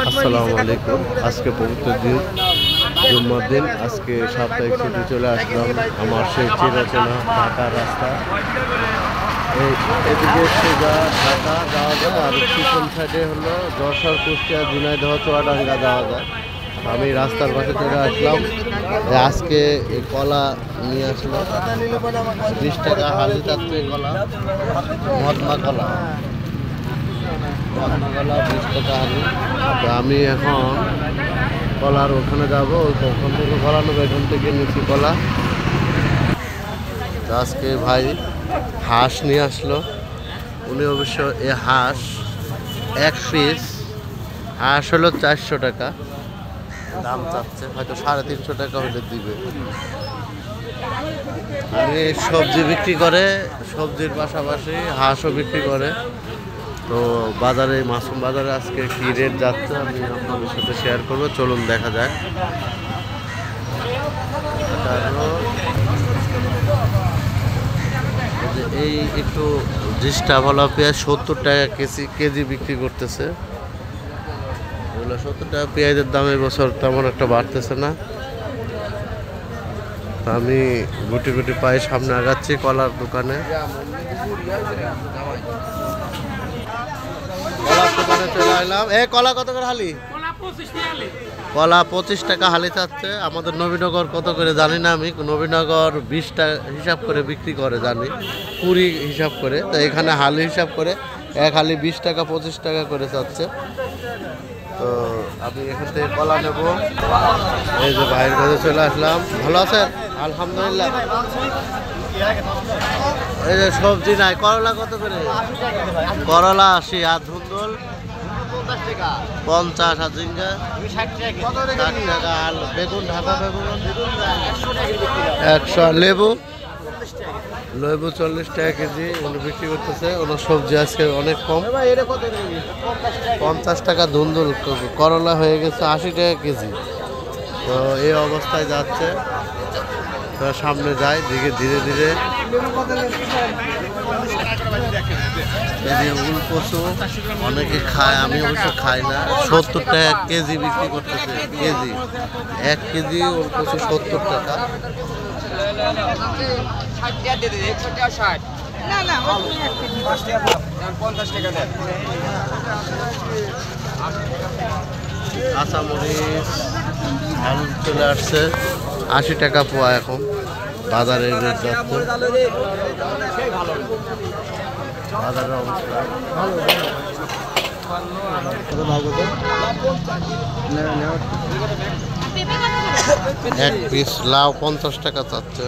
আসসালামু আলাইকুম। আজকে পবিত্র দিন জুম্মার দিন। আজকে সাপ্তাহিক ছুটি চলে আসলাম আমার সেই চিরচেনা ঢাকার রাস্তা। এদিকে সোজা ঢাকা যাওয়া যায়, আর পিছন সাইডে হলো যশোর, কুষ্টিয়া, ঝিনাইদহ, চুয়াডাঙ্গা যাওয়া যায়। আমি রাস্তার পাশে চলে আসলাম। আজকে এই কলা নিয়ে আসলো 20 টাকা হালি চাচ্ছে কলা, মদমা কলা, মদমা কলা 20 টাকা হালি। তো আমি এখন কলার ওখানে যাবো, ওখান থেকে কলা নেবো। এখান থেকে নিচ্ছি কলা। আজকে ভাই হাঁস নিয়ে আসলো। উনি অবশ্য এই হাঁস এক পিস হাঁস হলো 400 টাকা দাম চাচ্ছে, হয়তো 350 টাকা হলে দিবে। আমি সবজি বিক্রি করে, সবজির পাশাপাশি হাঁসও বিক্রি করে। তো বাজারে, মাসুম বাজারে আজকে কি রেট যাচ্ছে আমি আপনাদের সাথে শেয়ার করবো। চলুন দেখা যায়। এই একটু জিসটা ভালো পেঁয়াজ 70 টাকা কেজি বিক্রি করতেছে। 70 টাকা পেঁয়াজের দাম এবছর তেমন একটা বাড়তেছে না। আমি গুটি গুটি পায়ে সামনে আগাচ্ছি কলার দোকানে। কলার দোকানে চলে এলাম। কলা কত করে হালি? কলা 25 টাকা হালি চাচ্ছে। আমাদের নবীনগর কত করে জানি না, আমি নবীনগর 20 টাকা হিসাব করে বিক্রি করে জানি, 20 হিসাব করে। তো এখানে হালি হিসাব করে এক হালি 20 টাকা 25 টাকা করে চাচ্ছে। তো আমি এখান থেকে কলা নেব। এই যে ভাইয়ের কাছে চলে আসলাম। ভালো আছেন? আলহামদুলিল্লাহ। এই যে সবজি নাই। করলা কত করে? করলা 80, আর ধুন্দুল 50, আর ঝিঙ্গা 60 টাকা, আর বেগুন, ঢাকা বেগুন 100, লেবু 40 টাকা কেজি উনি বিক্রি করতেছে। ওনার সবজি আজকে অনেক কম। 50 টাকা ধুন্দুল। করলা হয়ে গেছে 80 টাকা কেজি। তো এই অবস্থায় যাচ্ছে। তো সামনে যায় দিকে ধীরে ধীরে। উল কচু অনেকে খায়, আমি অবশ্য খাই না। 70 টাকা কেজি বিক্রি করতেছে, কেজি 1 কেজি উল কচু 70 টাকা। কাঁচামরিচ আলু চলে আসছে 80 টাকা পোয়া। এখন বাজারের রেট যাচ্ছে, বাজারের অবস্থা। এক পিস লাউ 50 টাকা চাচ্ছে।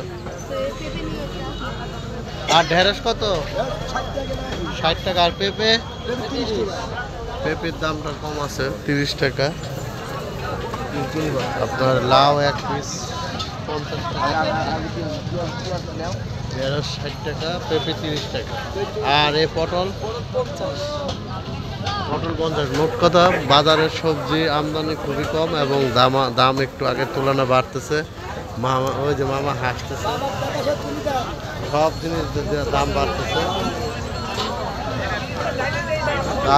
আর ঢেঁড়স কত? 60 টাকা। আর পেঁপে? পেঁপের দামটা কম আছে, 30 টাকা। আপনার লাউ এক পিস 50 টাকা, ঢেঁড়স 60 টাকা, পেঁপে 30 টাকা। আর এই পটল? পটল 50। মোট কথা বাজারের সবজি আমদানি খুবই কম এবং দাম একটু আগের তুলনায় বাড়তেছে। মামা, ওই যে মামা হাসতেছে, সব জিনিস দাম বাড়তেছে।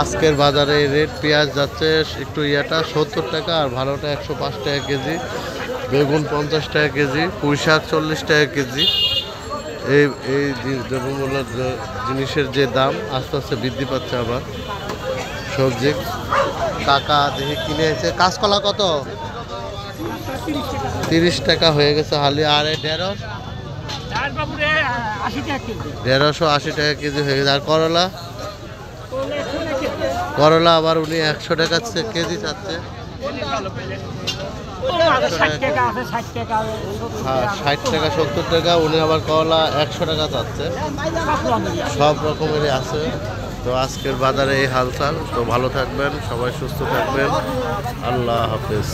আজকের বাজারে রেট পেঁয়াজ যাচ্ছে একটু 70 টাকা, আর ভালোটা 105 টাকা কেজি। বেগুন 50 টাকা কেজি, পুঁই শাক 40 টাকা কেজি। এই দ্রব্যমূল্য জিনিসের যে দাম আস্তে আস্তে বৃদ্ধি পাচ্ছে। আবার সবজি কাকা দেখে কিনে এসে। কাঁচকলা কত? 30 টাকা হয়ে গেছে হালি। আর এই ঢেঁড়স? ঢেঁড়সও 80 টাকা কেজি হয়ে গেছে। আর করলা? করলা আবার উনি 100 টাকা কেজি চাচ্ছে। 60 টাকা 70 টাকা। উনি আবার করলা 100 টাকা চাচ্ছে। সব রকমেরই আছে। তো আজকের বাজারে এই হালচাল। তো ভালো থাকবেন সবাই, সুস্থ থাকবেন। আল্লাহ হাফেজ।